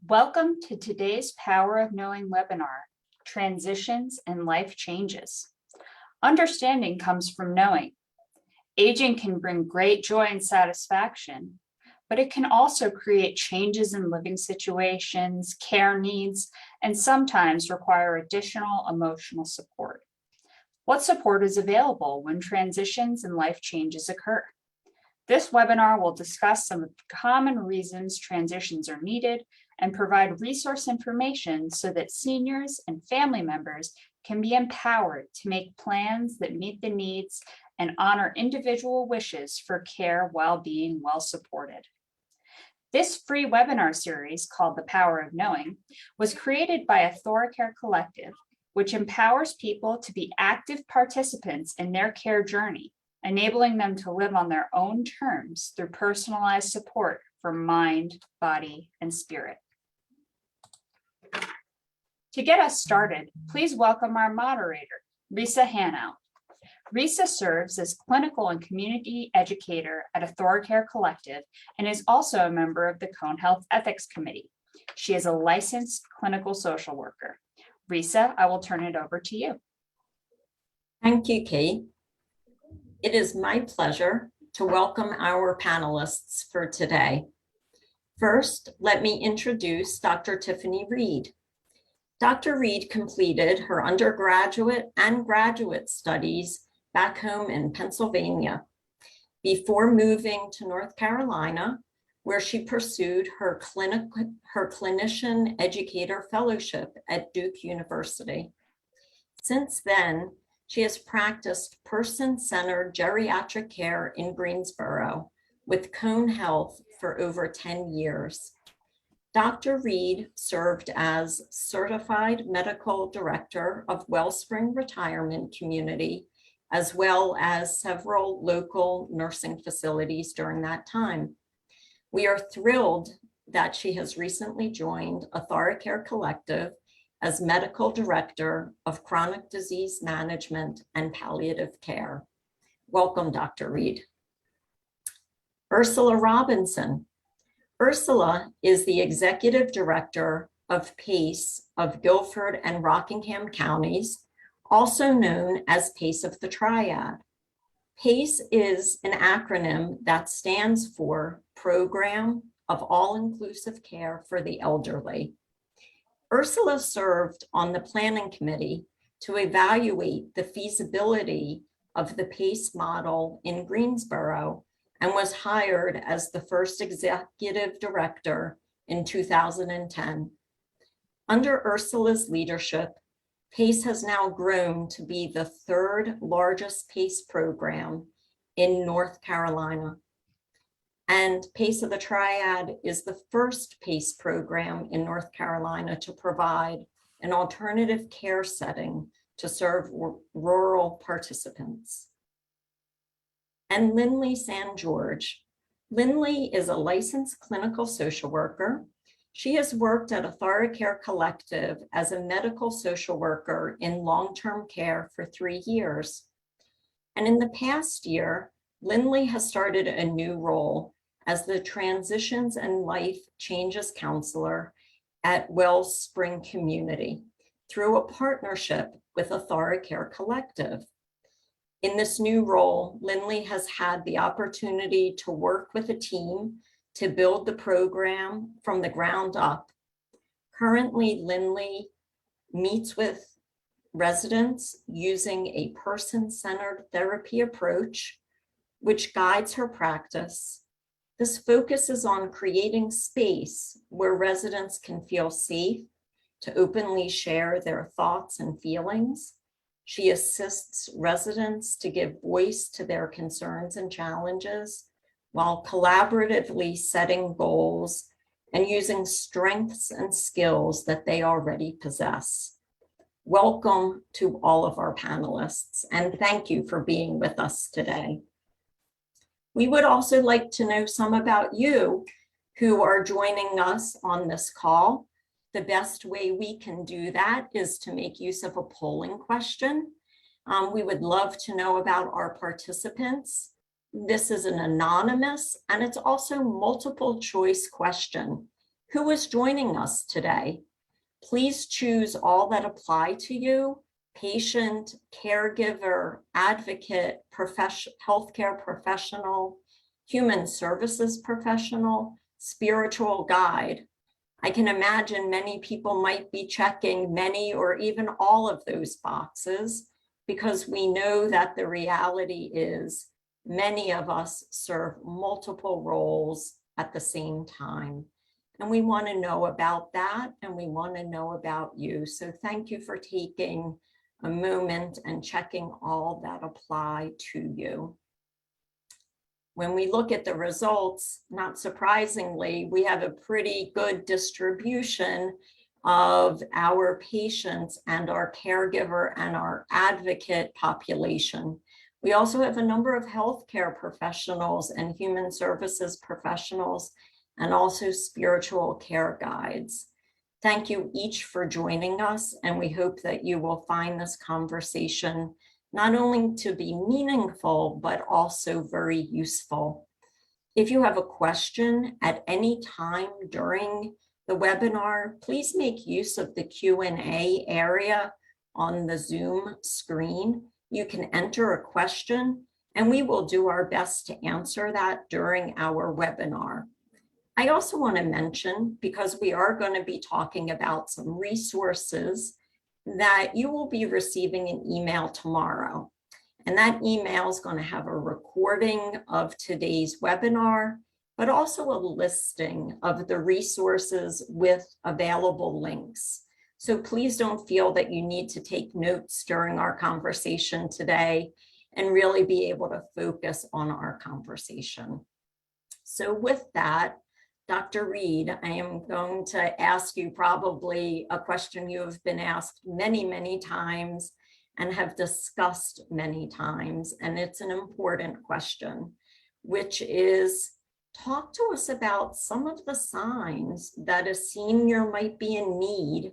Welcome to today's Power of Knowing webinar, Transitions and Life Changes. Understanding comes from knowing. Aging can bring great joy and satisfaction, but it can also create changes in living situations, care needs, and sometimes require additional emotional support. What support is available when transitions and life changes occur? This webinar will discuss some of the common reasons transitions are needed and provide resource information so that seniors and family members can be empowered to make plans that meet the needs and honor individual wishes for care while being well supported. This free webinar series, called The Power of Knowing, was created by AuthoriCare Collective, which empowers people to be active participants in their care journey, enabling them to live on their own terms through personalized support for mind, body, and spirit. To get us started, please welcome our moderator, Risa Hanau. Risa serves as clinical and community educator at AuthoriCare Collective and is also a member of the Cone Health Ethics Committee. She is a licensed clinical social worker. Risa, I will turn it over to you. Thank you, Kate. It is my pleasure to welcome our panelists for today. First, let me introduce Dr. Tiffany Reed. Dr. Reed completed her undergraduate and graduate studies back home in Pennsylvania before moving to North Carolina, where she pursued her clinician educator fellowship at Duke University. Since then, she has practiced person-centered geriatric care in Greensboro with Cone Health for over 10 years. Dr. Reed served as Certified Medical Director of Wellspring Retirement Community, as well as several local nursing facilities during that time. We are thrilled that she has recently joined AuthoriCare Collective as Medical Director of Chronic Disease Management and Palliative Care. Welcome, Dr. Reed. Ursula Robinson. Ursula is the Executive Director of PACE of Guilford and Rockingham counties, also known as PACE of the Triad. PACE is an acronym that stands for Program of All-Inclusive Care for the Elderly. Ursula served on the Planning Committee to evaluate the feasibility of the PACE model in Greensboro and was hired as the first executive director in 2010. Under Ursula's leadership, PACE has now grown to be the third largest PACE program in North Carolina. And PACE of the Triad is the first PACE program in North Carolina to provide an alternative care setting to serve rural participants. And Lindley San George. Lindley is a licensed clinical social worker. She has worked at AuthoriCare Collective as a medical social worker in long-term care for 3 years. And in the past year, Lindley has started a new role as the Transitions and Life Changes Counselor at Wellspring Community through a partnership with AuthoriCare Collective. In this new role, Lindley has had the opportunity to work with a team to build the program from the ground up. Currently, Lindley meets with residents using a person-centered therapy approach, which guides her practice. This focuses on creating space where residents can feel safe to openly share their thoughts and feelings. She assists residents to give voice to their concerns and challenges while collaboratively setting goals and using strengths and skills that they already possess. Welcome to all of our panelists, and thank you for being with us today. We would also like to know some about you who are joining us on this call. The best way we can do that is to make use of a polling question. We would love to know about our participants. This is an anonymous and it's also multiple choice question. Who is joining us today? Please choose all that apply to you: patient, caregiver, advocate, healthcare professional, human services professional, spiritual guide. I can imagine many people might be checking many or even all of those boxes, because we know that the reality is many of us serve multiple roles at the same time. And we want to know about that, and we want to know about you. So thank you for taking a moment and checking all that apply to you. When we look at the results, not surprisingly, we have a pretty good distribution of our patients and our caregiver and our advocate population. We also have a number of healthcare professionals and human services professionals, and also spiritual care guides. Thank you each for joining us, and we hope that you will find this conversation not only to be meaningful, but also very useful. If you have a question at any time during the webinar, please make use of the Q&A area on the Zoom screen. You can enter a question, and we will do our best to answer that during our webinar. I also want to mention, because we are going to be talking about some resources, that you will be receiving an email tomorrow. And that email is going to have a recording of today's webinar, but also a listing of the resources with available links. So please don't feel that you need to take notes during our conversation today, and really be able to focus on our conversation. So with that, Dr. Reed, I am going to ask you probably a question you have been asked many, many times and have discussed many times, and it's an important question, which is, talk to us about some of the signs that a senior might be in need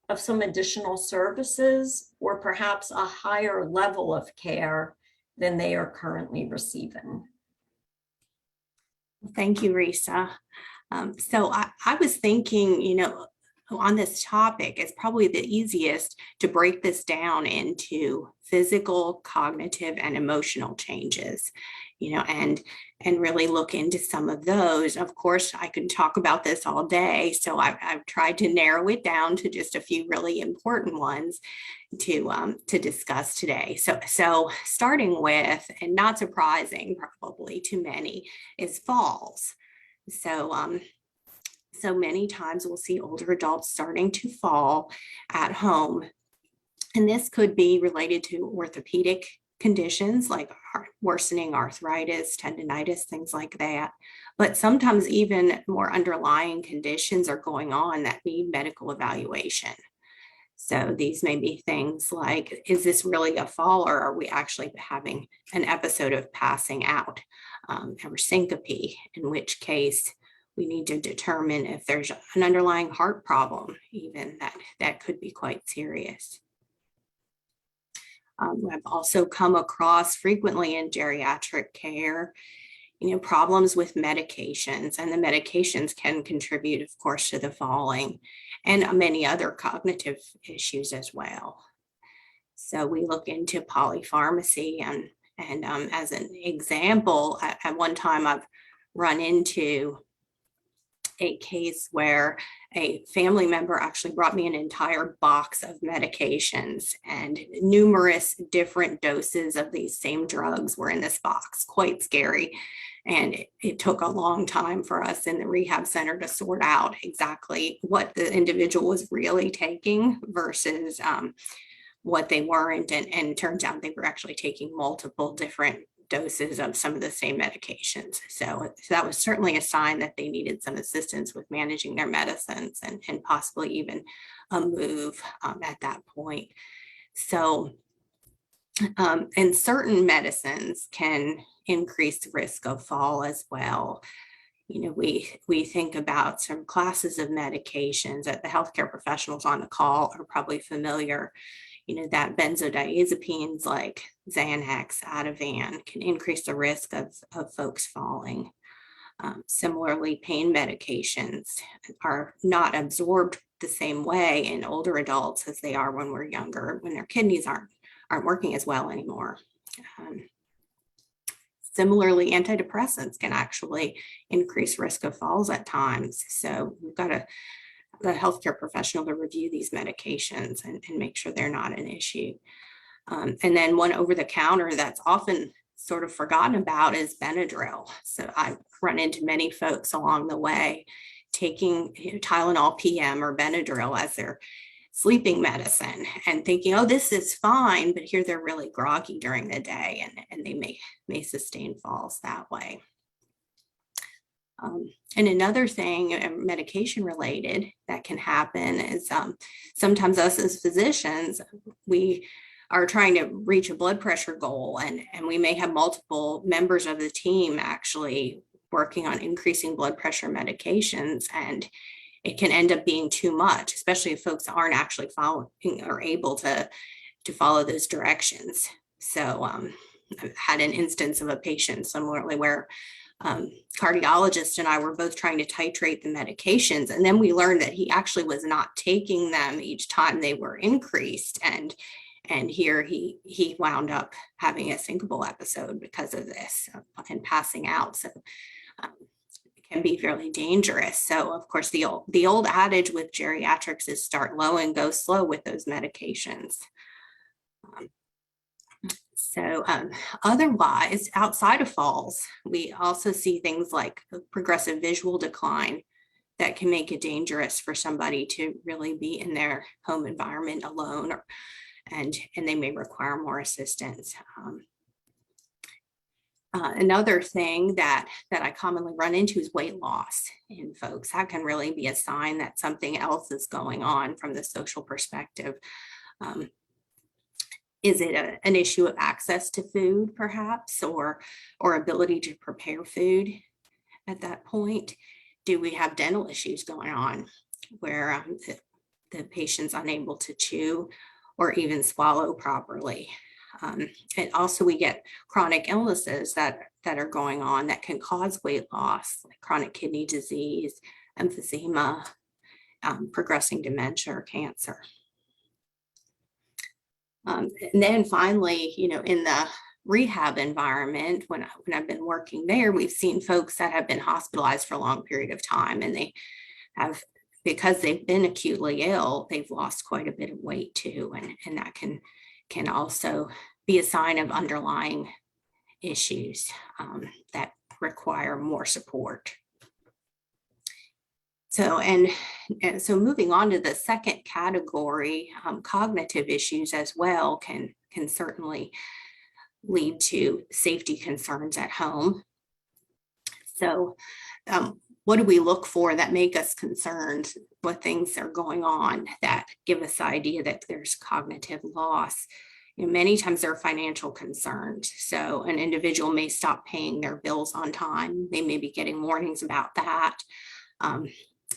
of some additional services, or perhaps a higher level of care than they are currently receiving. Thank you, Risa. So I was thinking, on this topic, it's probably the easiest to break this down into physical, cognitive, and emotional changes, and really look into some of those. Of course, I could talk about this all day, so I've tried to narrow it down to just a few really important ones to discuss today. So starting with, and not surprising probably to many, is falls. So many times we'll see older adults starting to fall at home. And this could be related to orthopedic conditions like worsening arthritis, tendinitis, things like that. But sometimes even more underlying conditions are going on that need medical evaluation. So these may be things like, is this really a fall, or are we actually having an episode of passing out or syncope, in which case we need to determine if there's an underlying heart problem, even that could be quite serious. I've also come across frequently in geriatric care, problems with medications, and the medications can contribute, of course, to the falling, and many other cognitive issues as well. So we look into polypharmacy, and as an example, at one time I've run into a case where a family member actually brought me an entire box of medications, and numerous different doses of these same drugs were in this box. Quite scary. And it took a long time for us in the rehab center to sort out exactly what the individual was really taking versus what they weren't. And it turns out they were actually taking multiple different doses of some of the same medications. So that was certainly a sign that they needed some assistance with managing their medicines, and possibly even a move at that point. So, and certain medicines can increase the risk of fall as well. We think about some classes of medications that the healthcare professionals on the call are probably familiar. That benzodiazepines like Xanax, Ativan can increase the risk of folks falling. Similarly, pain medications are not absorbed the same way in older adults as they are when we're younger, when their kidneys aren't working as well anymore. Similarly, antidepressants can actually increase risk of falls at times. So we've got the healthcare professional to review these medications and make sure they're not an issue. And then one over the counter that's often sort of forgotten about is Benadryl. So I've run into many folks along the way taking Tylenol PM or Benadryl as their sleeping medicine and thinking, oh, this is fine, but here they're really groggy during the day, and they may sustain falls that way. And another thing, medication related, that can happen is sometimes us as physicians, we are trying to reach a blood pressure goal, and we may have multiple members of the team actually working on increasing blood pressure medications, and it can end up being too much, especially if folks aren't actually following or able to follow those directions. So I've had an instance of a patient similarly where cardiologist and I were both trying to titrate the medications, and then we learned that he actually was not taking them each time they were increased, and here he wound up having a syncopal episode because of this and passing out. So it can be fairly dangerous. So of course the old adage with geriatrics is start low and go slow with those medications. Otherwise, outside of falls, we also see things like progressive visual decline that can make it dangerous for somebody to really be in their home environment alone, and they may require more assistance. Another thing that I commonly run into is weight loss in folks. That can really be a sign that something else is going on from the social perspective. Is it an issue of access to food, perhaps, or ability to prepare food at that point? Do we have dental issues going on where the patient's unable to chew or even swallow properly? And also we get chronic illnesses that are going on that can cause weight loss, like chronic kidney disease, emphysema, progressing dementia or cancer. And then finally, in the rehab environment, when I've been working there, we've seen folks that have been hospitalized for a long period of time, and they have, because they've been acutely ill, they've lost quite a bit of weight too, and that can also be a sign of underlying issues that require more support. So moving on to the second category, cognitive issues as well can certainly lead to safety concerns at home. So what do we look for that make us concerned? What things are going on that give us the idea that there's cognitive loss? Many times there are financial concerns. So an individual may stop paying their bills on time. They may be getting warnings about that.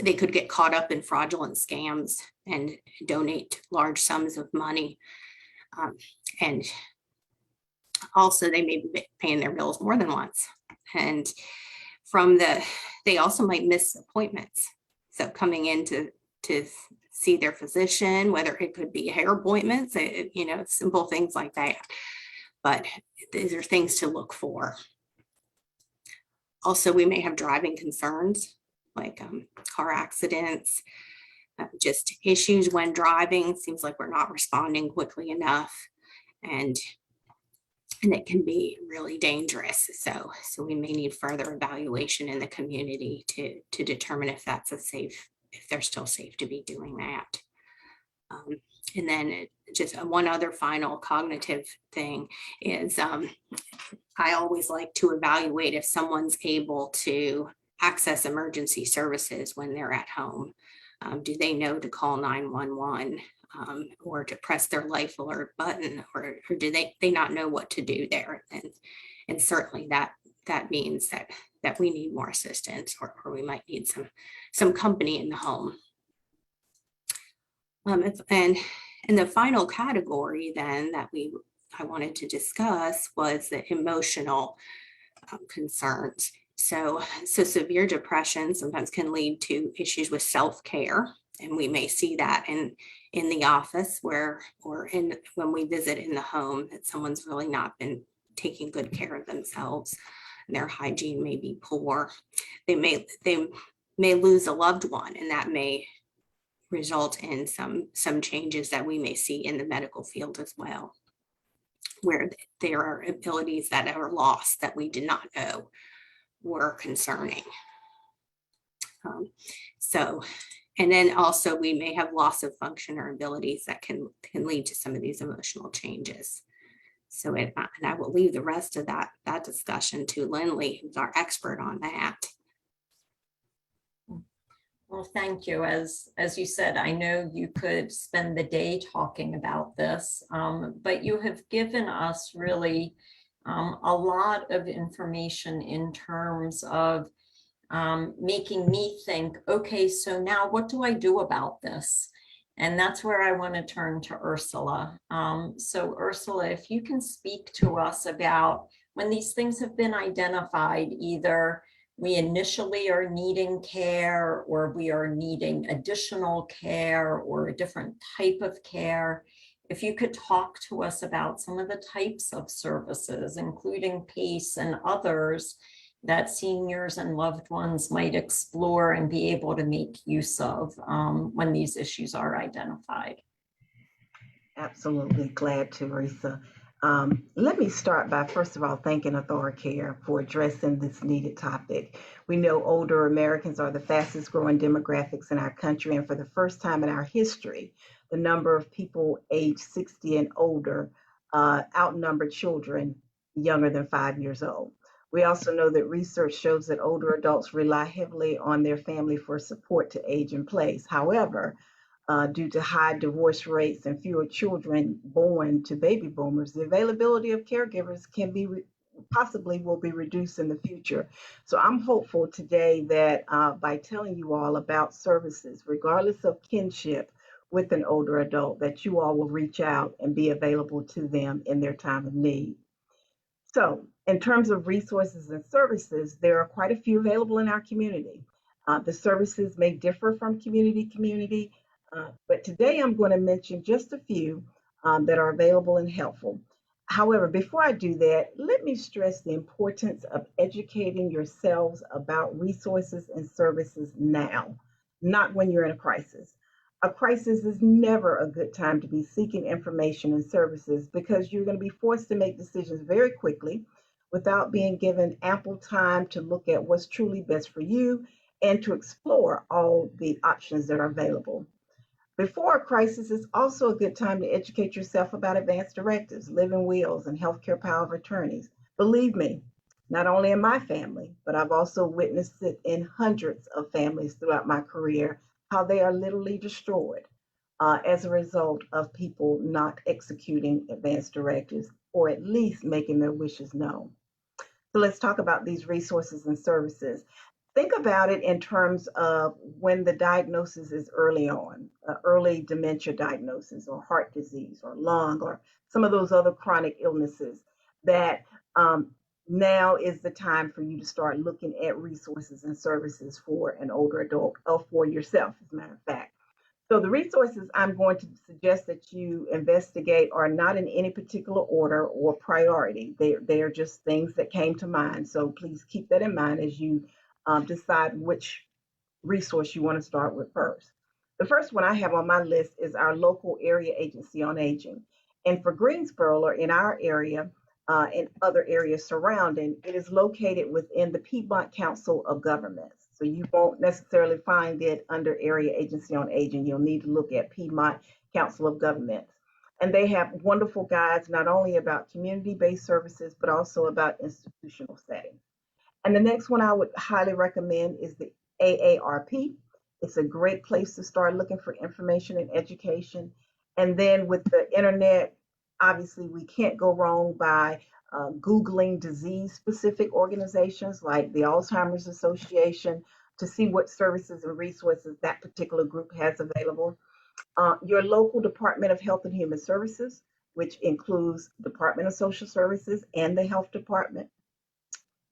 They could get caught up in fraudulent scams and donate large sums of money. And also they may be paying their bills more than once. And they also might miss appointments. So coming in to see their physician, whether it could be hair appointments, simple things like that. But these are things to look for. Also, we may have driving concerns like car accidents, just issues when driving. Seems like we're not responding quickly enough, and it can be really dangerous. So we may need further evaluation in the community to determine if if they're still safe to be doing that. And then just one other final cognitive thing is I always like to evaluate if someone's able to access emergency services when they're at home. Do they know to call 911 or to press their life alert button, or do they not know what to do there? And certainly that means that we need more assistance, or we might need some company in the home. And the final category then that I wanted to discuss was the emotional concerns. So severe depression sometimes can lead to issues with self-care. And we may see that in the office or when we visit in the home, that someone's really not been taking good care of themselves. And their hygiene may be poor. They may lose a loved one, and that may result in some changes that we may see in the medical field as well, where there are abilities that are lost that we did not know were concerning. And then also we may have loss of function or abilities that can lead to some of these emotional changes. So, and I will leave the rest of that discussion to Lindley, who's our expert on that. Well, thank you. As you said, I know you could spend the day talking about this, but you have given us really a lot of information in terms of making me think, okay, so now what do I do about this? And that's where I want to turn to Ursula. So Ursula, if you can speak to us about when these things have been identified, either we initially are needing care or we are needing additional care or a different type of care. If you could talk to us about some of the types of services, including PACE and others, that seniors and loved ones might explore and be able to make use of when these issues are identified. Absolutely, glad to, Risa. Let me start by, first of all, thanking AuthoriCare for addressing this needed topic. We know older Americans are the fastest growing demographics in our country, and for the first time in our history, the number of people aged 60 and older outnumber children younger than 5 years old. We also know that research shows that older adults rely heavily on their family for support to age in place. However, due to high divorce rates and fewer children born to baby boomers, the availability of caregivers can be possibly will be reduced in the future. So I'm hopeful today that by telling you all about services, regardless of kinship with an older adult, that you all will reach out and be available to them in their time of need. So in terms of resources and services, there are quite a few available in our community. The services may differ from community to community, but today I'm going to mention just a few that are available and helpful. However, before I do that, let me stress the importance of educating yourselves about resources and services now, not when you're in a crisis. A crisis is never a good time to be seeking information and services because you're going to be forced to make decisions very quickly without being given ample time to look at what's truly best for you and to explore all the options that are available. Before a crisis, it's also a good time to educate yourself about advance directives, living wills, and healthcare power of attorneys. Believe me, not only in my family, but I've also witnessed it in hundreds of families throughout my career, how they are literally destroyed as a result of people not executing advance directives or at least making their wishes known. So let's talk about these resources and services. Think about it in terms of when the diagnosis is early on, early dementia diagnosis or heart disease or lung or some of those other chronic illnesses that now is the time for you to start looking at resources and services for an older adult or for yourself, as a matter of fact. So the resources I'm going to suggest that you investigate are not in any particular order or priority. They are just things that came to mind. So please keep that in mind as you decide which resource you want to start with first. The first one I have on my list is our local area agency on aging. And for Greensboro or in our area and other areas surrounding, it is located within the Piedmont Council of Governments. So you won't necessarily find it under area agency on aging. You'll need to look at Piedmont Council of Governments. And they have wonderful guides, not only about community-based services, but also about institutional settings. And the next one I would highly recommend is the AARP. It's a great place to start looking for information and education. And then with the internet, obviously we can't go wrong by Googling disease-specific organizations like the Alzheimer's Association to see what services and resources that particular group has available. Your local Department of Health and Human Services, which includes Department of Social Services and the Health Department.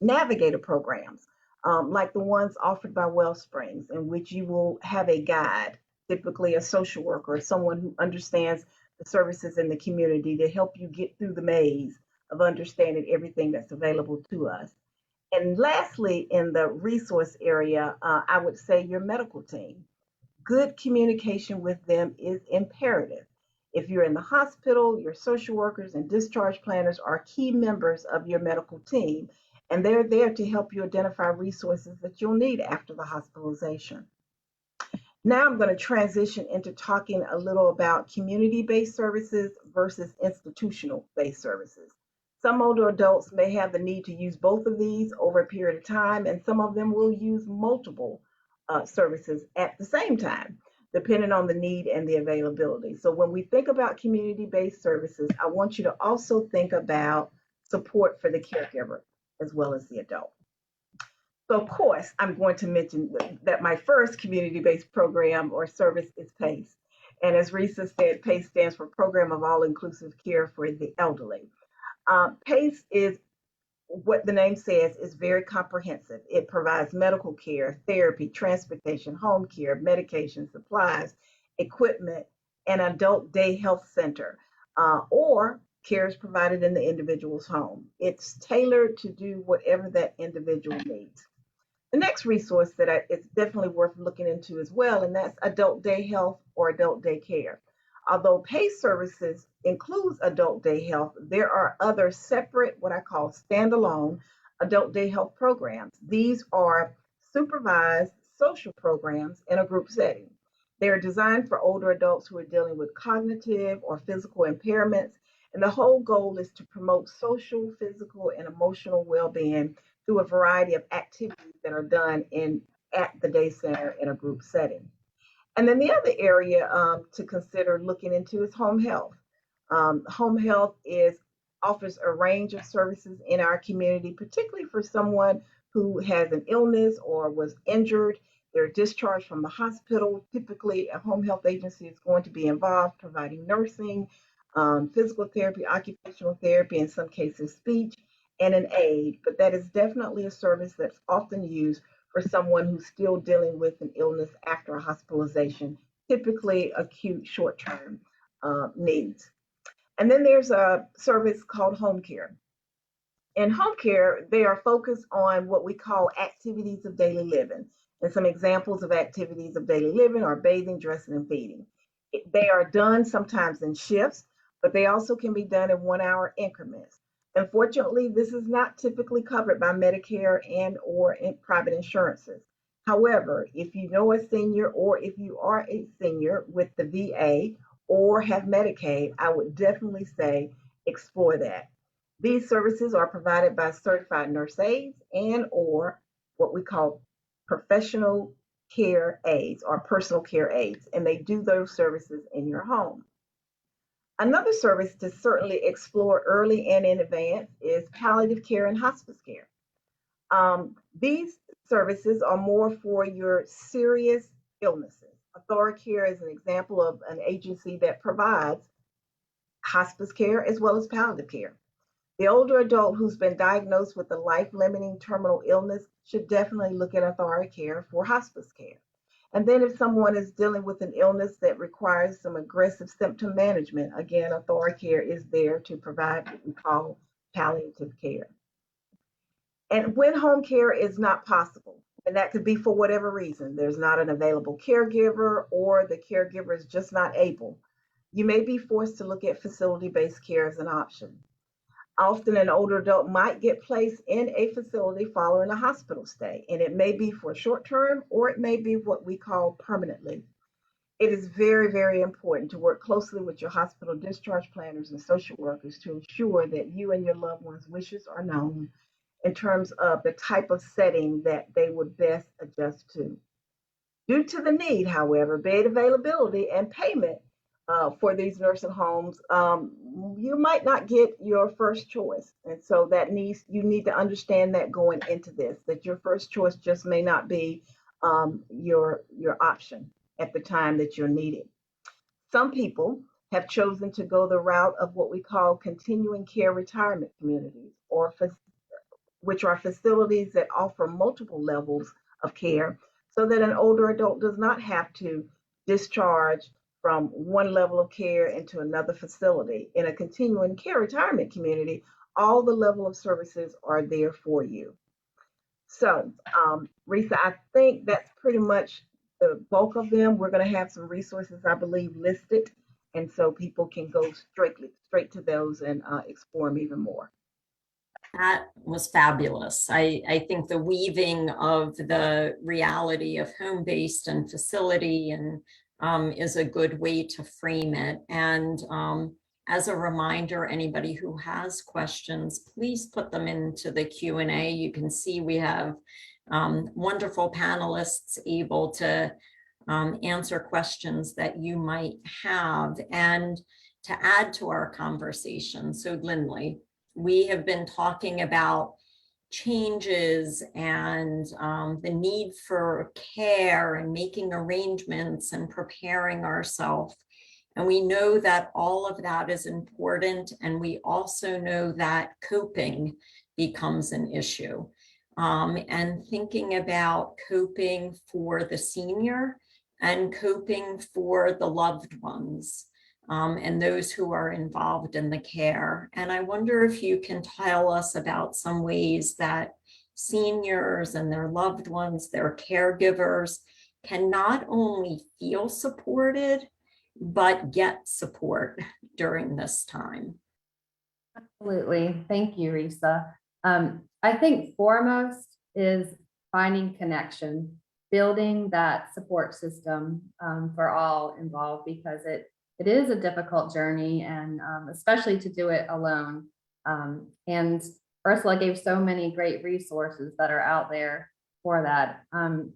navigator programs, like the ones offered by Wellsprings, in which you will have a guide, typically a social worker or someone who understands the services in the community to help you get through the maze of understanding everything that's available to us. And lastly, in the resource area, I would say your medical team. Good communication with them is imperative. If you're in the hospital, your social workers and discharge planners are key members of your medical team, and they're there to help you identify resources that you'll need after the hospitalization. Now I'm going to transition into talking a little about community-based services versus institutional-based services. Some older adults may have the need to use both of these over a period of time, and some of them will use multiple services at the same time, depending on the need and the availability. So when we think about community-based services, I want you to also think about support for the caregiver as well as the adult. So of course, I'm going to mention that my first community-based program or service is PACE. And as Risa said, PACE stands for Program of All-Inclusive Care for the Elderly. PACE is what the name says, is very comprehensive. It provides medical care, therapy, transportation, home care, medication, supplies, equipment, and adult day health center, or care is provided in the individual's home. It's tailored to do whatever that individual needs. The next resource that it's definitely worth looking into as well, and that's adult day health or adult day care. Although PACE services includes adult day health, there are other separate, what I call standalone adult day health programs. These are supervised social programs in a group setting. They are designed for older adults who are dealing with cognitive or physical impairments, and the whole goal is to promote social, physical, and emotional well-being through a variety of activities that are done at the day center in a group setting. And then the other area to consider looking into is home health. Home health offers a range of services in our community, particularly for someone who has an illness or was injured. They're discharged from the hospital. Typically, a home health agency is going to be involved providing nursing, physical therapy, occupational therapy, in some cases speech, and an aid. But that is definitely a service that's often used for someone who's still dealing with an illness after a hospitalization, typically acute short-term needs. And then there's a service called home care. In home care, they are focused on what we call activities of daily living. And some examples of activities of daily living are bathing, dressing, and feeding. They are done sometimes in shifts, but they also can be done in 1-hour increments. Unfortunately, this is not typically covered by Medicare and or in private insurances. However, if you know a senior or if you are a senior with the VA or have Medicaid, I would definitely say explore that. These services are provided by certified nurse aides and or what we call professional care aides or personal care aides, and they do those services in your home. Another service to certainly explore early and in advance is palliative care and hospice care. These services are more for your serious illnesses. AuthoriCare is an example of an agency that provides hospice care as well as palliative care. The older adult who's been diagnosed with a life-limiting terminal illness should definitely look at AuthoriCare for hospice care. And then if someone is dealing with an illness that requires some aggressive symptom management, again, AuthoriCare is there to provide what we call palliative care. And when home care is not possible, and that could be for whatever reason, there's not an available caregiver or the caregiver is just not able, you may be forced to look at facility-based care as an option. Often an older adult might get placed in a facility following a hospital stay, and it may be for short term or it may be what we call permanently. It is very, very important to work closely with your hospital discharge planners and social workers to ensure that you and your loved ones' wishes are known in terms of the type of setting that they would best adjust to. Due to the need, however, bed availability and payment for these nursing homes, you might not get your first choice. And so you need to understand that going into this, that your first choice just may not be your option at the time that you're needed. Some people have chosen to go the route of what we call continuing care retirement communities or which are facilities that offer multiple levels of care, so that an older adult does not have to discharge from one level of care into another facility. In a continuing care retirement community, all the level of services are there for you. So, Risa, I think that's pretty much the bulk of them. We're going to have some resources, I believe, listed, and so people can go straight to those and explore them even more. That was fabulous. I think the weaving of the reality of home-based and facility and is a good way to frame it. And as a reminder, anybody who has questions, please put them into the Q&A. You can see we have wonderful panelists able to answer questions that you might have. And to add to our conversation, so Lindley, we have been talking about changes and the need for care and making arrangements and preparing ourselves. And we know that all of that is important. And we also know that coping becomes an issue. And thinking about coping for the senior and coping for the loved ones. And those who are involved in the care. And I wonder if you can tell us about some ways that seniors and their loved ones, their caregivers, can not only feel supported, but get support during this time. Absolutely. Thank you, Risa. I think foremost is finding connection, building that support system for all involved, because it is a difficult journey, and especially to do it alone. And Ursula gave so many great resources that are out there for that. And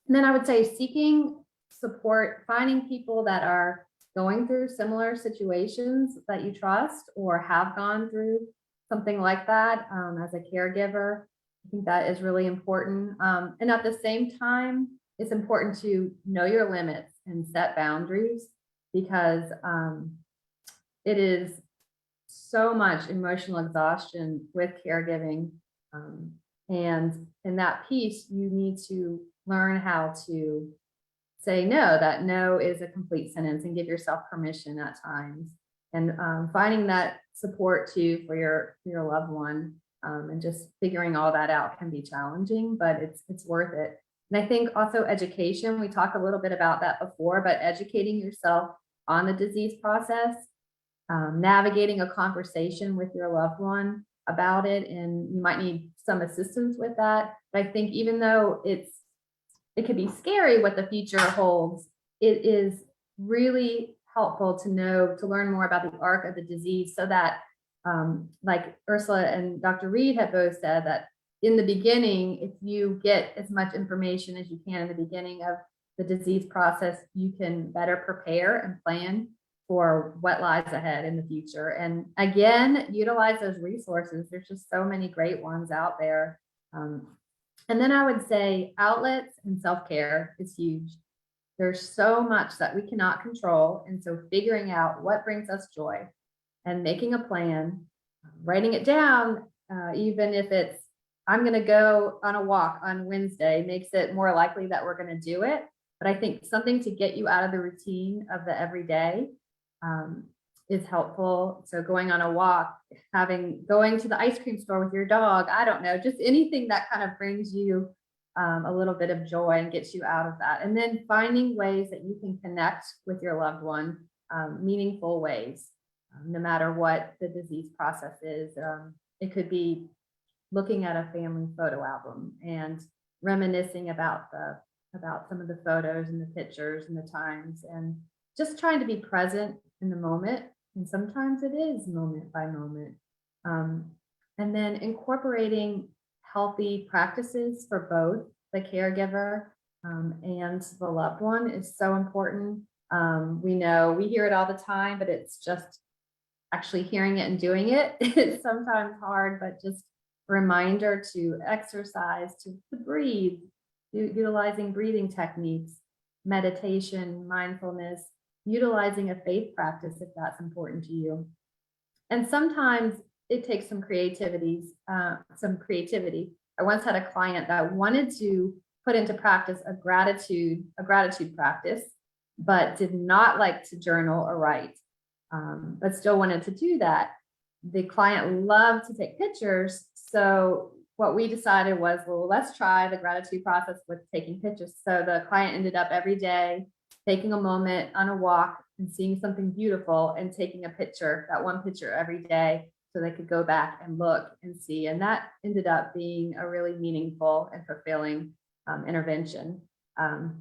then I would say seeking support, finding people that are going through similar situations that you trust or have gone through something like that as a caregiver. I think that is really important. And at the same time, it's important to know your limits and set boundaries, because it is so much emotional exhaustion with caregiving. And in that piece, you need to learn how to say no, that no is a complete sentence, and give yourself permission at times. And finding that support too for your loved one, and just figuring all that out can be challenging, but it's worth it. And I think also education, we talked a little bit about that before, but educating yourself on the disease process, navigating a conversation with your loved one about it, and you might need some assistance with that. But I think even though it could be scary what the future holds, it is really helpful to know, to learn more about the arc of the disease, so that like Ursula and Dr. Reed have both said, that in the beginning, if you get as much information as you can in the beginning of the disease process, you can better prepare and plan for what lies ahead in the future. And again, utilize those resources. There's just so many great ones out there. And then I would say outlets and self-care is huge. There's so much that we cannot control. And so figuring out what brings us joy and making a plan, writing it down, even if it's, I'm going to go on a walk on Wednesday, makes it more likely that we're going to do it. But I think something to get you out of the routine of the everyday is helpful. So going on a walk, going to the ice cream store with your dog, I don't know, just anything that kind of brings you a little bit of joy and gets you out of that. And then finding ways that you can connect with your loved one, meaningful ways, no matter what the disease process is. It could be looking at a family photo album and reminiscing about some of the photos and the pictures and the times, and just trying to be present in the moment. And sometimes it is moment by moment. And then incorporating healthy practices for both the caregiver and the loved one is so important. We know, we hear it all the time, but it's just actually hearing it and doing it is sometimes hard, but just a reminder to exercise, to breathe, utilizing breathing techniques, meditation, mindfulness, utilizing a faith practice if that's important to you. And sometimes it takes some creativity. I once had a client that wanted to put into practice a gratitude practice, but did not like to journal or write, but still wanted to do that. The client loved to take pictures. So what we decided was, well, let's try the gratitude process with taking pictures. So the client ended up every day taking a moment on a walk and seeing something beautiful and taking a picture, that one picture every day, so they could go back and look and see. And that ended up being a really meaningful and fulfilling intervention.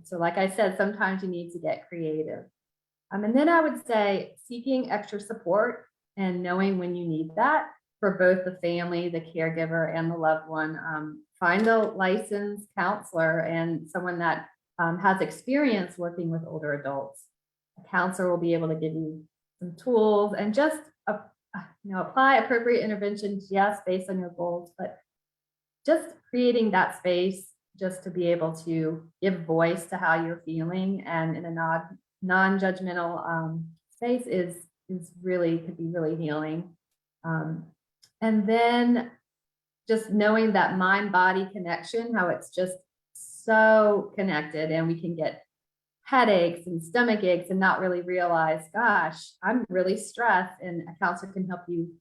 So like I said, sometimes you need to get creative. And then I would say seeking extra support and knowing when you need that for both the family, the caregiver, and the loved one. Find a licensed counselor and someone that has experience working with older adults. A counselor will be able to give you some tools and just apply appropriate interventions, yes, based on your goals, but just creating that space just to be able to give voice to how you're feeling and in a non-judgmental space is really, could be really healing. And then just knowing that mind-body connection, how it's just so connected, and we can get headaches and stomach aches and not really realize, gosh, I'm really stressed. And a counselor can help you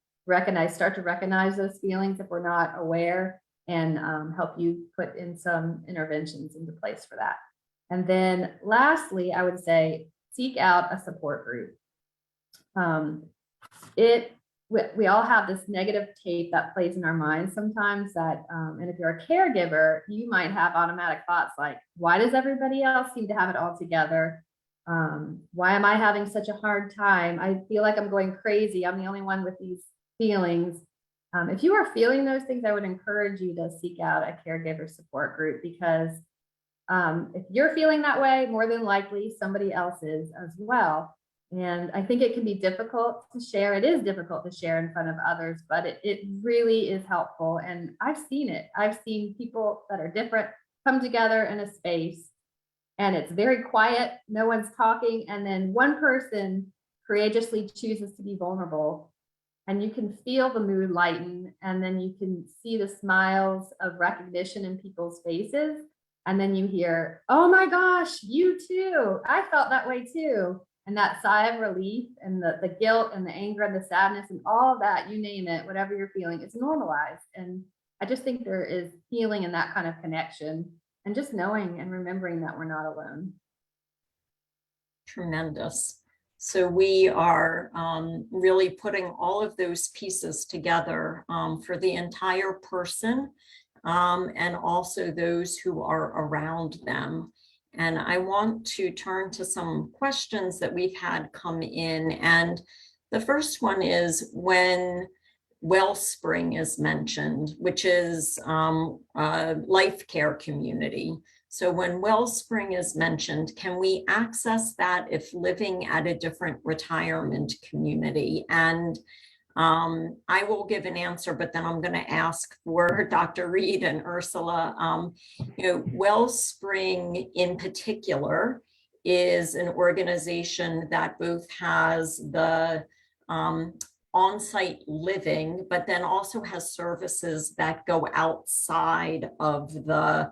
start to recognize those feelings if we're not aware, and help you put in some interventions into place for that. And then lastly, I would say seek out a support group. We all have this negative tape that plays in our minds sometimes that, and if you're a caregiver, you might have automatic thoughts like, why does everybody else seem to have it all together? Why am I having such a hard time? I feel like I'm going crazy. I'm the only one with these feelings. If you are feeling those things, I would encourage you to seek out a caregiver support group, because if you're feeling that way, more than likely somebody else is as well. And I think it can be difficult to share. It is difficult to share in front of others, but it really is helpful. And I've seen it. I've seen people that are different come together in a space and it's very quiet. No one's talking. And then one person courageously chooses to be vulnerable. And you can feel the mood lighten. And then you can see the smiles of recognition in people's faces. And then you hear, oh my gosh, you too. I felt that way too. And that sigh of relief and the guilt and the anger and the sadness and all of that, you name it, whatever you're feeling, is normalized. And I just think there is healing in that kind of connection, and just knowing and remembering that we're not alone. Tremendous. So we are really putting all of those pieces together for the entire person, and also those who are around them. And I want to turn to some questions that we've had come in. And the first one is when Wellspring is mentioned, which is a life care community. So when Wellspring is mentioned, can we access that if living at a different retirement community? And I will give an answer, but then I'm going to ask for Dr. Reed and Ursula. Wellspring in particular is an organization that both has the on-site living, but then also has services that go outside of the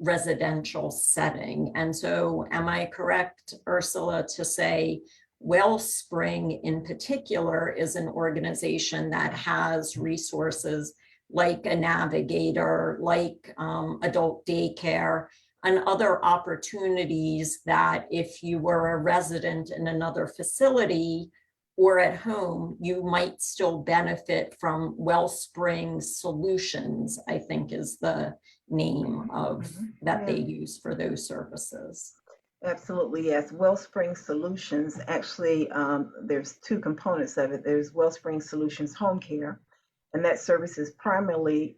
residential setting. And so am I correct, Ursula, to say Wellspring in particular is an organization that has resources like a navigator, like adult daycare, and other opportunities that if you were a resident in another facility or at home, you might still benefit from Wellspring Solutions, I think is the name of that they use for those services. Absolutely, yes. Wellspring Solutions, actually, there's two components of it. There's Wellspring Solutions Home Care, and that service is primarily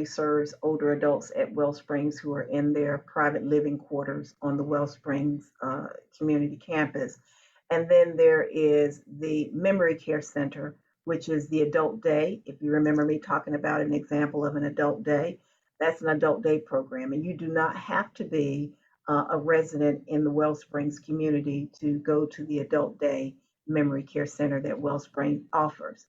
serves older adults at Wellsprings who are in their private living quarters on the Wellsprings community campus. And then there is the Memory Care Center, which is the adult day. If you remember me talking about an example of an adult day, that's an adult day program. And you do not have to be a resident in the Wellsprings community to go to the adult day memory care center that Wellspring offers.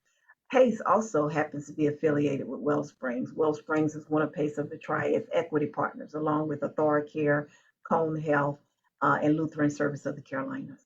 PACE also happens to be affiliated with Wellsprings. Wellsprings is one of PACE of the Triad's equity partners, along with AuthoriCare, Cone Health, and Lutheran Service of the Carolinas.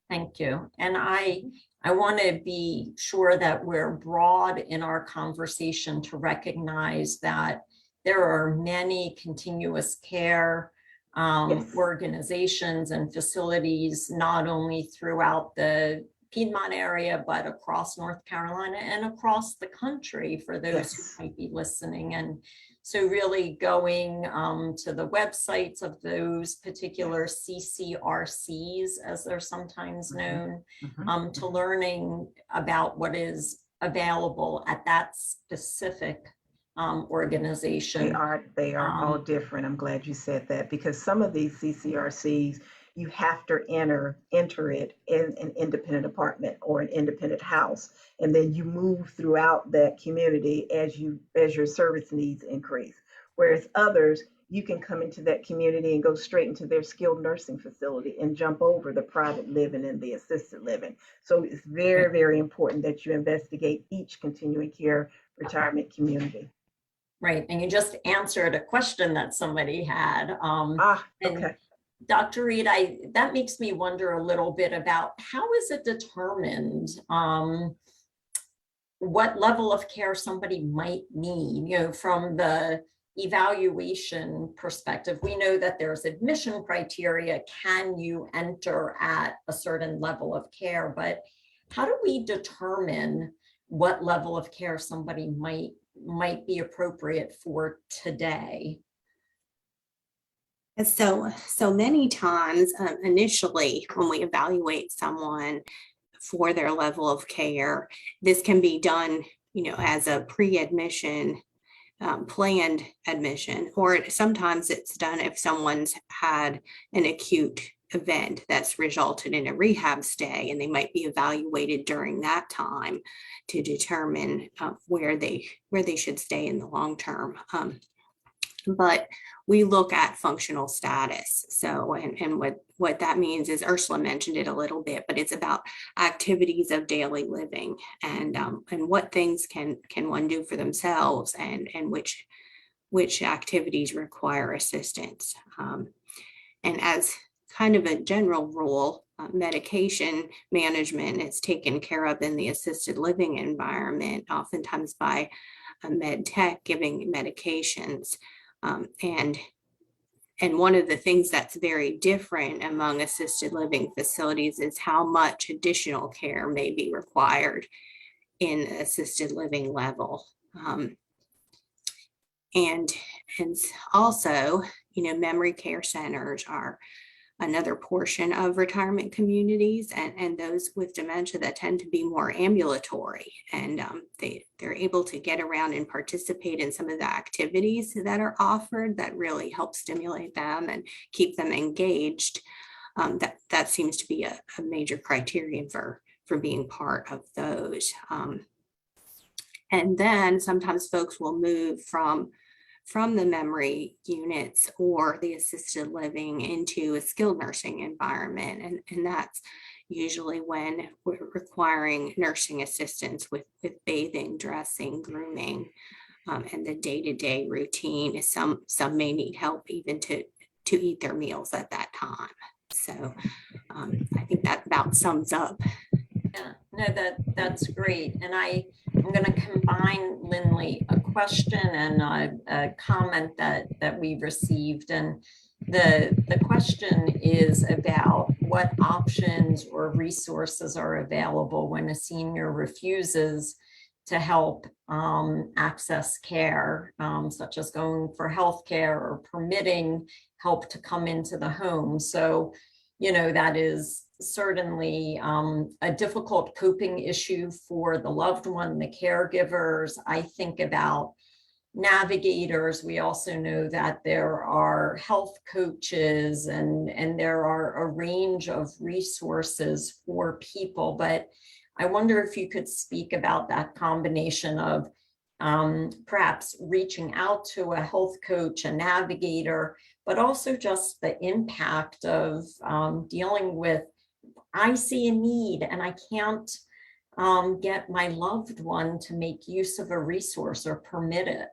Thank you. And I want to be sure that we're broad in our conversation to recognize that there are many continuous care Yes. organizations and facilities, not only throughout the Piedmont area, but across North Carolina and across the country for those Yes. who might be listening. And so really going to the websites of those particular CCRCs, as they're sometimes known, to learning about what is available at that specific organization. They are all different. I'm glad you said that, because some of these CCRCs, you have to enter it in an independent apartment or an independent house, and then you move throughout that community as your service needs increase. Whereas others, you can come into that community and go straight into their skilled nursing facility and jump over the private living and the assisted living. So it's very, very important that you investigate each continuing care retirement community. Right, and you just answered a question that somebody had. Okay. And Dr. Reed, that makes me wonder a little bit about how is it determined what level of care somebody might need, from the evaluation perspective. We know that there's admission criteria. Can you enter at a certain level of care? But how do we determine what level of care somebody might be appropriate for today? So many times, initially, when we evaluate someone for their level of care, this can be done, as a pre-admission, planned admission, or sometimes it's done if someone's had an acute event that's resulted in a rehab stay, and they might be evaluated during that time to determine where they should stay in the long term. But we look at functional status. So, and what that means is, Ursula mentioned it a little bit, but it's about activities of daily living and what things can one do for themselves, and which activities require assistance. And as kind of a general rule, medication management is taken care of in the assisted living environment, oftentimes by a med tech giving medications. And one of the things that's very different among assisted living facilities is how much additional care may be required in assisted living level. And also, memory care centers are another portion of retirement communities, and those with dementia that tend to be more ambulatory, and they're able to get around and participate in some of the activities that are offered that really help stimulate them and keep them engaged. That seems to be a major criterion for being part of those. And then sometimes folks will move from the memory units or the assisted living into a skilled nursing environment. And that's usually when we're requiring nursing assistance with bathing, dressing, grooming, and the day-to-day routine. Some may need help even to eat their meals at that time. So I think that about sums up. Yeah, no, that's great. And I'm going to combine, Lindley, a question and a comment that we received. And the question is about what options or resources are available when a senior refuses to help access care, such as going for health care or permitting help to come into the home. So, that is certainly a difficult coping issue for the loved one, the caregivers. I think about navigators. We also know that there are health coaches and there are a range of resources for people. But I wonder if you could speak about that combination of perhaps reaching out to a health coach, a navigator, but also just the impact of dealing with, I see a need and I can't get my loved one to make use of a resource or permit it?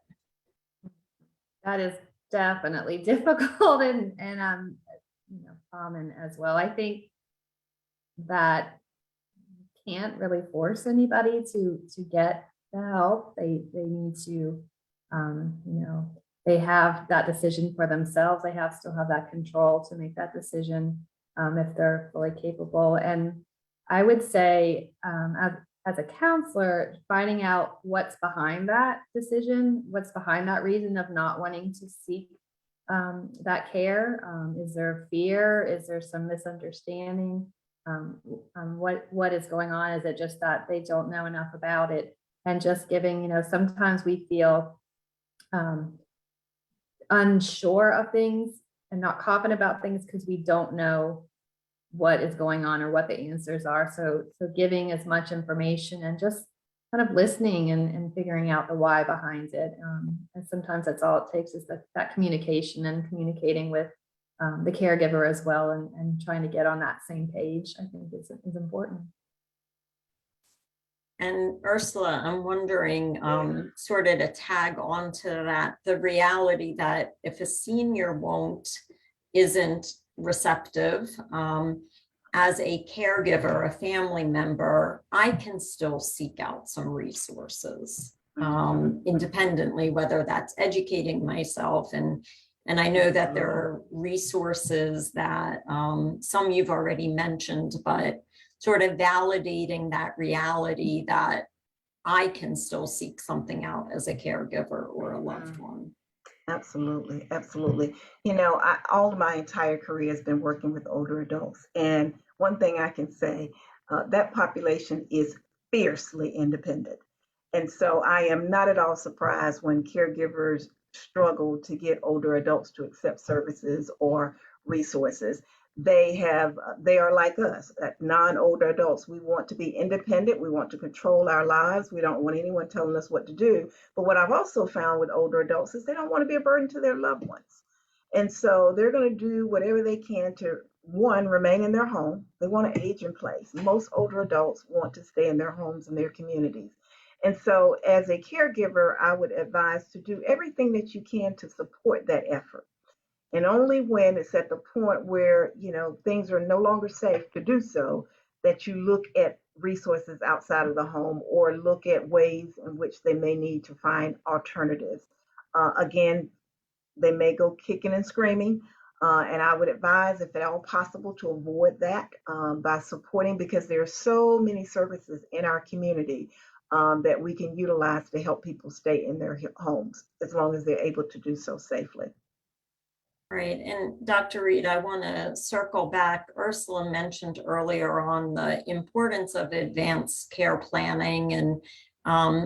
That is definitely difficult and common as well. I think that you can't really force anybody to get the help. They need to, they have that decision for themselves. They still have that control to make that decision if they're fully capable. And I would say, as a counselor, finding out what's behind that decision, what's behind that reason of not wanting to seek that care. Is there fear? Is there some misunderstanding? What is going on? Is it just that they don't know enough about it? And just giving, sometimes we feel unsure of things and not confident about things because we don't know what is going on or what the answers are. So giving as much information and just kind of listening and figuring out the why behind it. And sometimes that's all it takes is that communication and communicating with the caregiver as well and trying to get on that same page, I think is important. And Ursula, I'm wondering, sort of to tag onto that, the reality that if a senior isn't receptive, as a caregiver, a family member, I can still seek out some resources independently, whether that's educating myself. And I know that there are resources that some you've already mentioned, but sort of validating that reality that I can still seek something out as a caregiver or a loved one. Absolutely, absolutely. All of my entire career has been working with older adults. And one thing I can say, that population is fiercely independent. And so I am not at all surprised when caregivers struggle to get older adults to accept services or resources. They are like us, non-older adults. We want to be independent. We want to control our lives. We don't want anyone telling us what to do. But what I've also found with older adults is they don't want to be a burden to their loved ones. And so they're going to do whatever they can to, one, remain in their home. They want to age in place. Most older adults want to stay in their homes and their communities. And so as a caregiver, I would advise to do everything that you can to support that effort. And only when it's at the point where, things are no longer safe to do so, that you look at resources outside of the home or look at ways in which they may need to find alternatives. Again, they may go kicking and screaming. And I would advise, if at all possible, to avoid that by supporting, because there are so many services in our community that we can utilize to help people stay in their homes as long as they're able to do so safely. Right. And Dr. Reed, I want to circle back. Ursula mentioned earlier on the importance of advanced care planning. And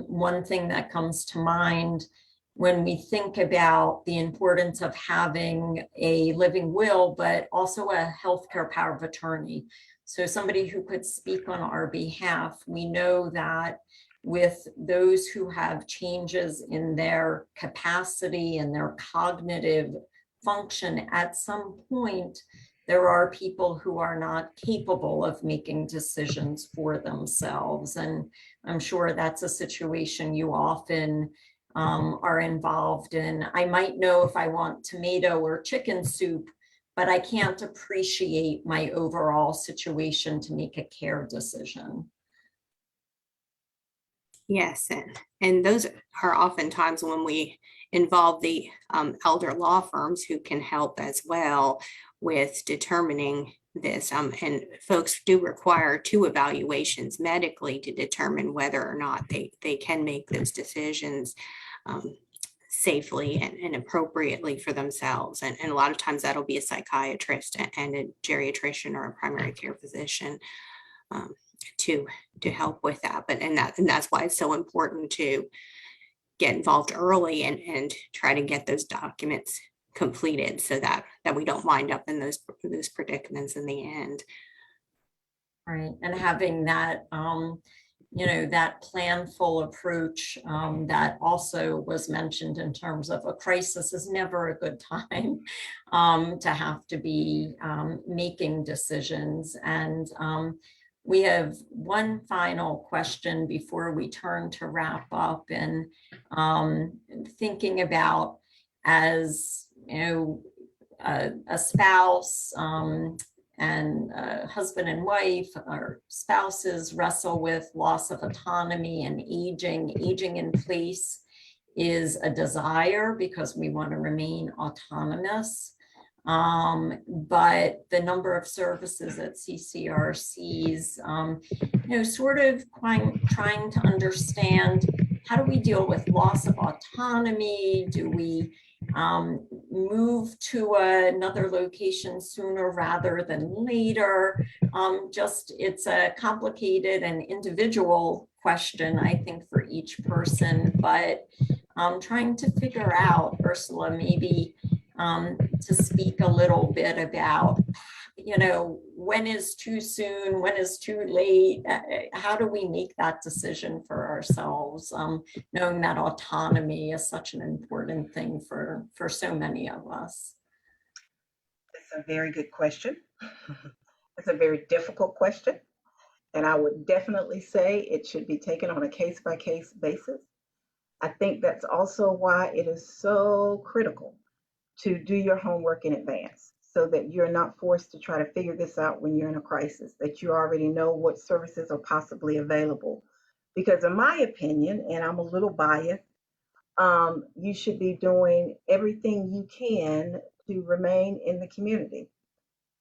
one thing that comes to mind when we think about the importance of having a living will, but also a healthcare power of attorney. So somebody who could speak on our behalf. We know that with those who have changes in their capacity and their cognitive function, at some point, there are people who are not capable of making decisions for themselves. And I'm sure that's a situation you often are involved in. I might know if I want tomato or chicken soup, but I can't appreciate my overall situation to make a care decision. Yes, and those are oftentimes when we involve the elder law firms who can help as well with determining this. And folks do require 2 evaluations medically to determine whether or not they can make those decisions safely and appropriately for themselves. And a lot of times that'll be a psychiatrist and a geriatrician or a primary care physician to help with that. And that's why it's so important to get involved early and try to get those documents completed so that we don't wind up in those predicaments in the end. Right. And having that that planful approach that also was mentioned in terms of a crisis is never a good time to have to be making decisions. And We have one final question before we turn to wrap up, and thinking about, as you know, a spouse and a husband and wife, or spouses wrestle with loss of autonomy and aging. Aging in place is a desire because we want to remain autonomous. But the number of services at CCRCs, sort of trying to understand, how do we deal with loss of autonomy? Do we move to another location sooner rather than later? It's a complicated and individual question, I think, for each person, but trying to figure out, Ursula, maybe to speak a little bit about, when is too soon, when is too late, how do we make that decision for ourselves, knowing that autonomy is such an important thing for so many of us. It's a very good question. It's a very difficult question. And I would definitely say it should be taken on a case-by-case basis. I think that's also why it is so critical to do your homework in advance, so that you're not forced to try to figure this out when you're in a crisis, that you already know what services are possibly available. Because in my opinion, and I'm a little biased, you should be doing everything you can to remain in the community,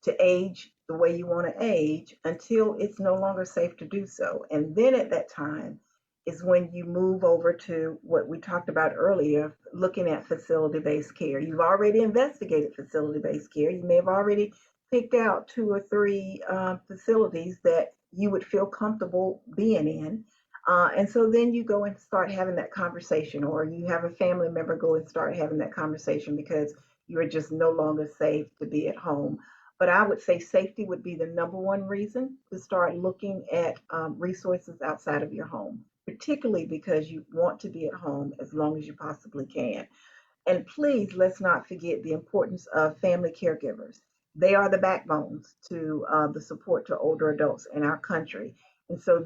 to age the way you want to age until it's no longer safe to do so. And then at that time is when you move over to what we talked about earlier, looking at facility-based care. You've already investigated facility-based care. You may have already picked out 2 or 3 facilities that you would feel comfortable being in. And so then you go and start having that conversation, or you have a family member go and start having that conversation because you're just no longer safe to be at home. But I would say safety would be the number one reason to start looking at resources outside of your home, particularly because you want to be at home as long as you possibly can. And please, let's not forget the importance of family caregivers. They are the backbones to the support to older adults in our country. And so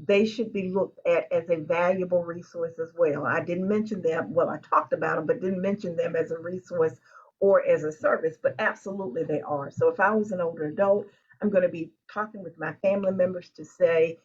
they should be looked at as a valuable resource as well. I didn't mention them, well, I talked about them, but didn't mention them as a resource or as a service, but absolutely they are. So if I was an older adult, I'm going to be talking with my family members to say,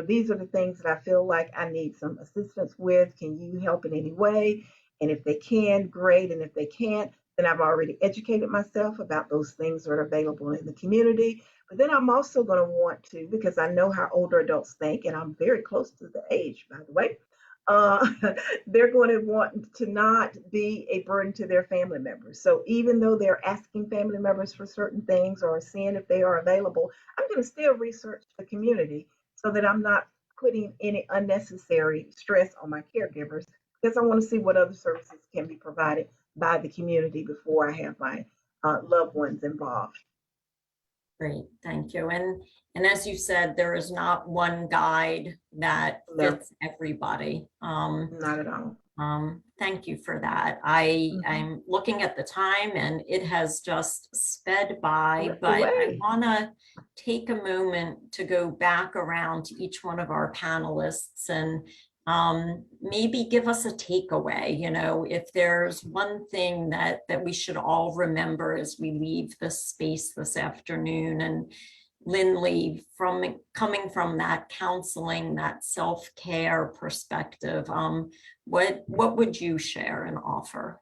these are the things that I feel like I need some assistance with. Can you help in any way? And if they can, great. And if they can't, then I've already educated myself about those things that are available in the community. But then I'm also going to want to, because I know how older adults think, and I'm very close to the age, by the way, they're going to want to not be a burden to their family members. So even though they're asking family members for certain things or seeing if they are available, I'm going to still research the community so that I'm not putting any unnecessary stress on my caregivers, because I want to see what other services can be provided by the community before I have my loved ones involved. Great, thank you. And as you said, there is not one guide that fits everybody. Not at all. Thank you for that. I'm looking at the time and it has just sped by, but I want to take a moment to go back around to each one of our panelists and maybe give us a takeaway. If there's one thing that we should all remember as we leave this space this afternoon, and Lindley, coming from that counseling, that self-care perspective, what would you share and offer?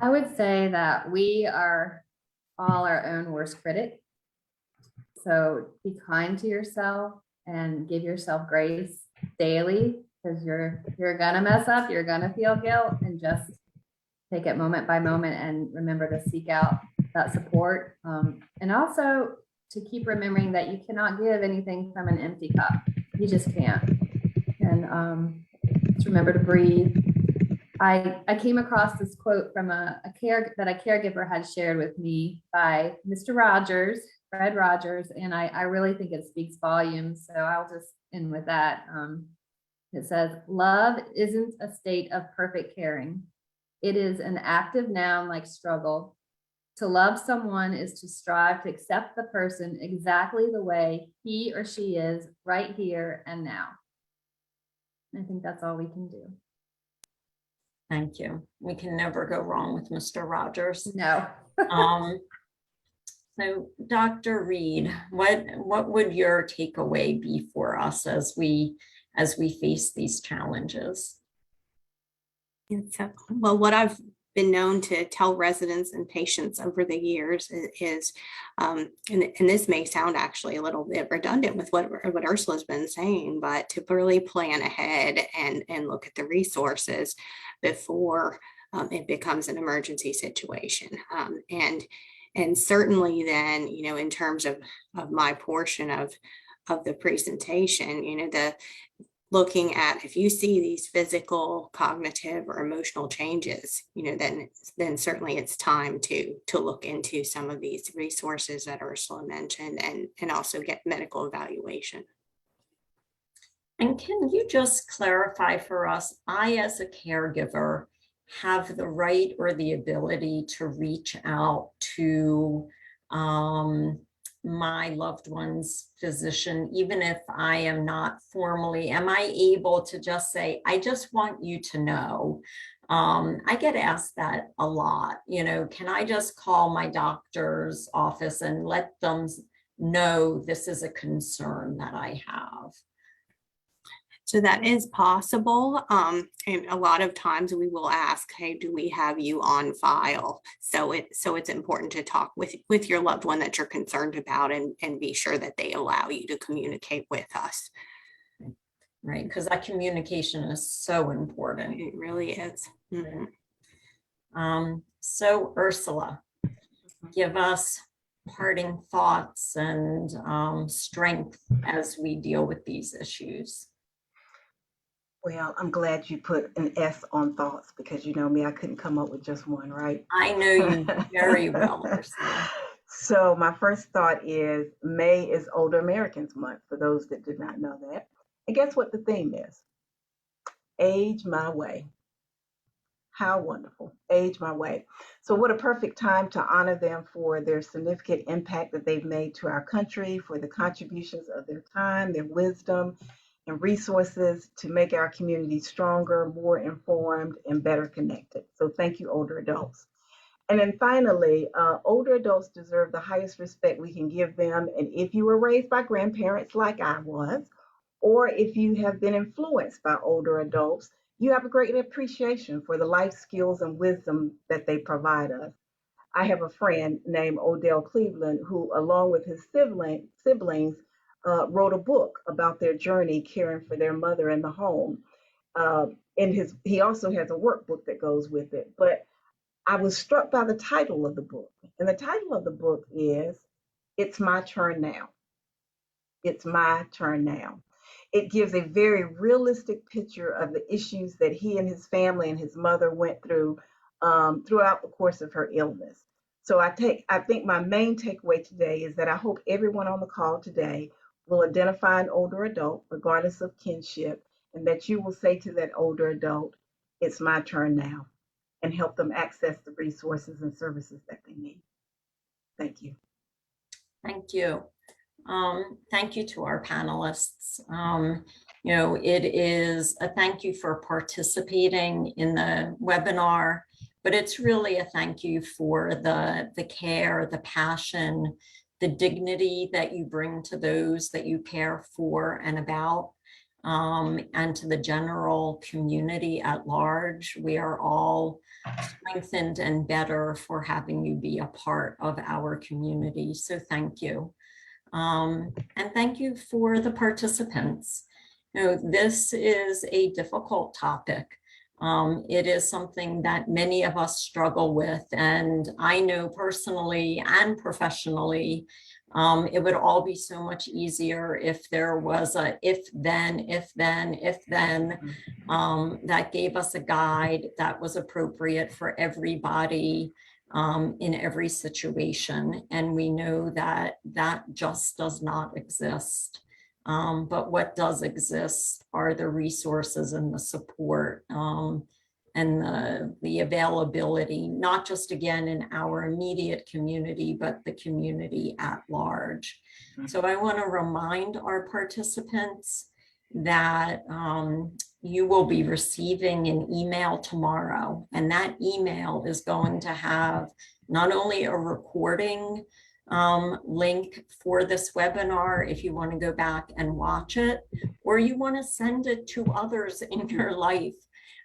I would say that we are all our own worst critic. So be kind to yourself and give yourself grace daily, because you're gonna mess up, you're gonna feel guilt, and just take it moment by moment and remember to seek out that support. And also to keep remembering that you cannot give anything from an empty cup. You just can't. And just remember to breathe. I came across this quote from a caregiver had shared with me by Mr. Rogers, Fred Rogers, and I really think it speaks volumes. So I'll just end with that. It says, "Love isn't a state of perfect caring. It is an active noun like struggle. To love someone is to strive to accept the person exactly the way he or she is right here and now. I think that's all we can do. Thank you. We can never go wrong with Mr. Rogers. No. So Dr. Reed, what would your takeaway be for us as we face these challenges? Well, what I've been known to tell residents and patients over the years is, and this may sound actually a little bit redundant with what Ursula's been saying, but to really plan ahead and look at the resources before it becomes an emergency situation. And certainly then, in terms of my portion of the presentation, looking at if you see these physical, cognitive, or emotional changes, then certainly it's time to look into some of these resources that Ursula mentioned and also get medical evaluation. And can you just clarify for us, I as a caregiver have the right or the ability to reach out to my loved one's physician, even if I am not formally, am I able to just say, I just want you to know? I get asked that a lot, can I just call my doctor's office and let them know this is a concern that I have? So that is possible. And a lot of times we will ask, hey, do we have you on file? So it's important to talk with your loved one that you're concerned about and be sure that they allow you to communicate with us. Right, because that communication is so important. It really is. Mm-hmm. So Ursula, give us parting thoughts and strength as we deal with these issues. Well, I'm glad you put an S on thoughts because you know me, I couldn't come up with just one, right? I know you very well, Ursula. So my first thought is May is Older Americans Month, for those that did not know that. And guess what the theme is? Age My Way. How wonderful. Age My Way. So what a perfect time to honor them for their significant impact that they've made to our country, for the contributions of their time, their wisdom, and resources to make our community stronger, more informed, and better connected. So thank you, older adults. And then finally, older adults deserve the highest respect we can give them. And if you were raised by grandparents like I was, or if you have been influenced by older adults, you have a great appreciation for the life skills and wisdom that they provide us. I have a friend named Odell Cleveland who, along with his siblings, wrote a book about their journey caring for their mother in the home. He also has a workbook that goes with it. But I was struck by the title of the book, and the title of the book is "It's My Turn Now." It's my turn now. It gives a very realistic picture of the issues that he and his family and his mother went through throughout the course of her illness. So I think my main takeaway today is that I hope everyone on the call today will identify an older adult, regardless of kinship, and that you will say to that older adult, "It's my turn now," and help them access the resources and services that they need. Thank you. Thank you. Thank you to our panelists. It is a thank you for participating in the webinar, but it's really a thank you for the care, the passion, the dignity that you bring to those that you care for and about, and to the general community at large. We are all strengthened and better for having you be a part of our community. So thank you. And thank you for the participants. This is a difficult topic. It is something that many of us struggle with, and I know personally and professionally, it would all be so much easier if there was a if then, that gave us a guide that was appropriate for everybody in every situation. And we know that that just does not exist. But what does exist are the resources and the support and the availability, not just again in our immediate community, but the community at large. So I want to remind our participants that you will be receiving an email tomorrow, and that email is going to have not only a recording link for this webinar if you want to go back and watch it, or you want to send it to others in your life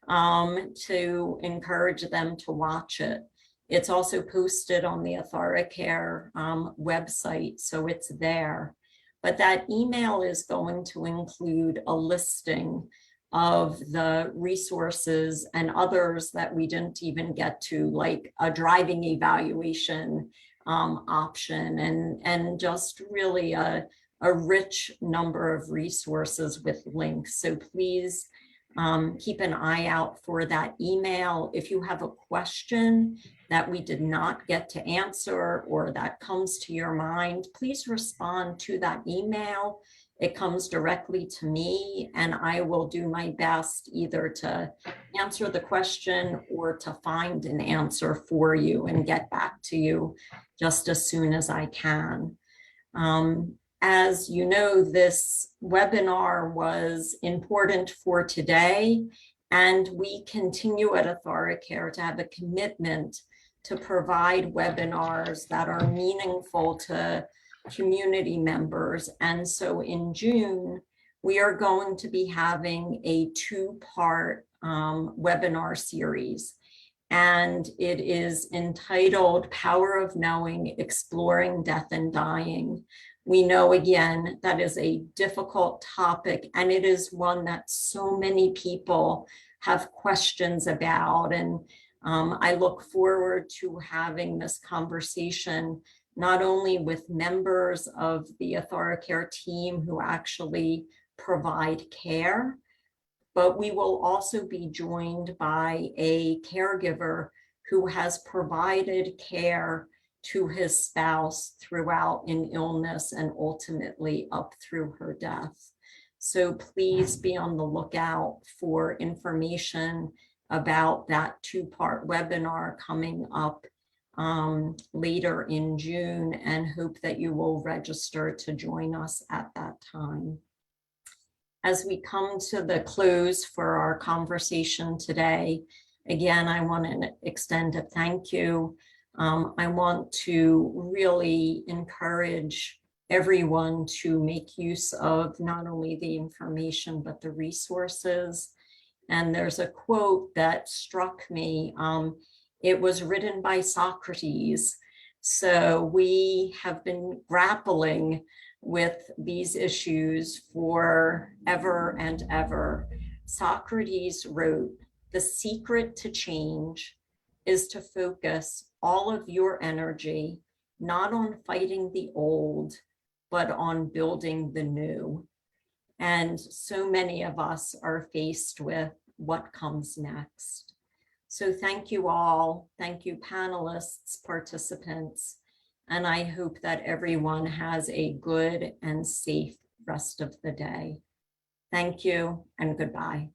to encourage them to watch it. It's also posted on the Aarp Care website, so it's there. But that email is going to include a listing of the resources and others that we didn't even get to, like a driving evaluation option, and just really a rich number of resources with links. So please keep an eye out for that email. If you have a question that we did not get to answer or that comes to your mind, please respond to that email. It comes directly to me, and I will do my best either to answer the question or to find an answer for you and get back to you just as soon as I can. As you know, this webinar was important for today, and we continue at Aarp Care to have a commitment to provide webinars that are meaningful to community members. And so in June, we are going to be having a two-part webinar series. And it is entitled Power of Knowing, Exploring Death and Dying. We know, again, that is a difficult topic, and it is one that so many people have questions about. And I look forward to having this conversation not only with members of the Aarp Care team who actually provide care, but we will also be joined by a caregiver who has provided care to his spouse throughout an illness and ultimately up through her death. So please be on the lookout for information about that two-part webinar coming up later in June, and hope that you will register to join us at that time. As we come to the close for our conversation today, again, I want to extend a thank you. I want to really encourage everyone to make use of not only the information, but the resources. And there's a quote that struck me. It was written by Socrates. So we have been grappling with these issues for ever and ever. Socrates wrote, "The secret to change is to focus all of your energy, not on fighting the old, but on building the new." And so many of us are faced with what comes next. So thank you all. Thank you, panelists, participants. And I hope that everyone has a good and safe rest of the day. Thank you and goodbye.